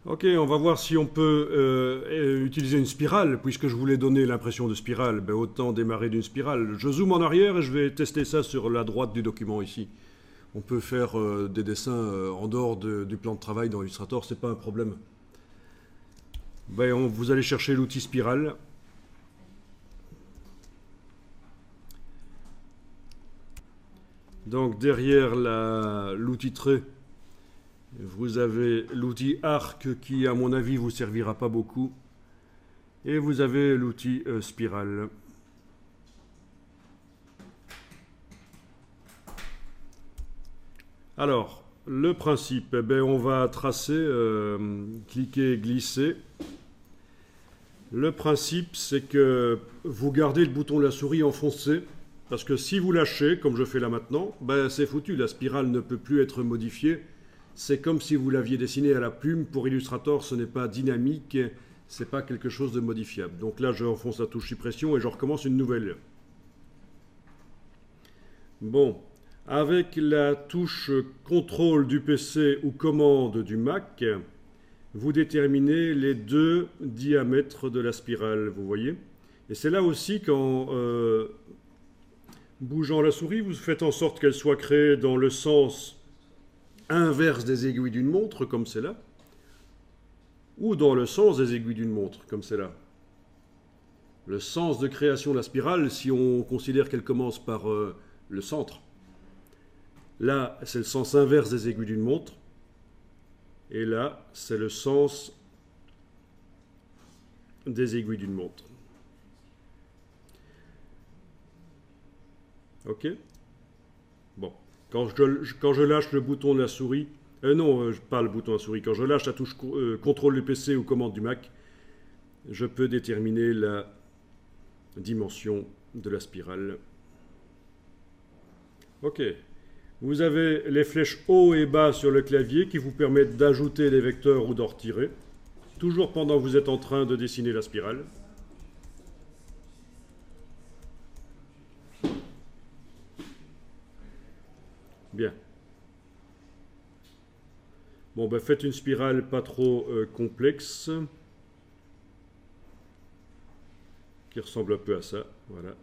Ok, on va voir si on peut utiliser une spirale. Puisque je voulais donner l'impression de spirale, ben autant démarrer d'une spirale. Je zoome en arrière et je vais tester ça sur la droite du document ici. On peut faire des dessins en dehors du plan de travail dans Illustrator, c'est pas un problème. Ben, vous allez chercher l'outil spirale. Donc derrière l'outil trait, vous avez l'outil arc qui, à mon avis, vous servira pas beaucoup. Et vous avez l'outil spirale. Alors, le principe, eh ben, on va tracer, cliquer, glisser. Le principe, c'est que vous gardez le bouton de la souris enfoncé, parce que si vous lâchez, comme je fais là maintenant, ben, c'est foutu, la spirale ne peut plus être modifiée. C'est comme si vous l'aviez dessiné à la plume. Pour Illustrator, ce n'est pas dynamique, c'est pas quelque chose de modifiable. Donc là, je enfonce la touche suppression et je recommence une nouvelle. Bon, avec la touche contrôle du PC ou commande du Mac, vous déterminez les deux diamètres de la spirale, vous voyez. Et c'est là aussi qu'en bougeant la souris, vous faites en sorte qu'elle soit créée dans le sens inverse des aiguilles d'une montre, comme c'est là, ou dans le sens des aiguilles d'une montre, comme c'est là. Le sens de création de la spirale, si on considère qu'elle commence par le centre, là, c'est le sens inverse des aiguilles d'une montre, et là, c'est le sens des aiguilles d'une montre. Ok? Bon. Quand je lâche le bouton de la souris, non, pas le bouton de la souris, quand je lâche la touche contrôle du PC ou commande du Mac, je peux déterminer la dimension de la spirale. Ok. Vous avez les flèches haut et bas sur le clavier qui vous permettent d'ajouter les vecteurs ou d'en retirer, toujours pendant que vous êtes en train de dessiner la spirale. Bien. Bon, ben faites une spirale pas trop complexe, qui ressemble un peu à ça, voilà.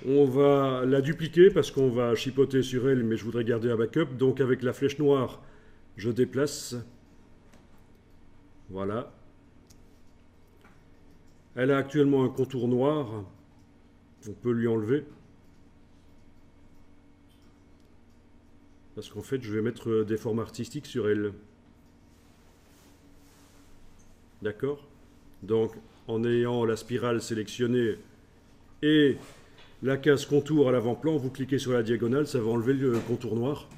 On va la dupliquer parce qu'on va chipoter sur elle, mais je voudrais garder un backup. Donc avec la flèche noire, je déplace. Voilà. Elle a actuellement un contour noir. On peut lui enlever. Parce qu'en fait, je vais mettre des formes artistiques sur elle. D'accord? Donc, en ayant la spirale sélectionnée et la case contour à l'avant-plan, vous cliquez sur la diagonale, ça va enlever le contour noir.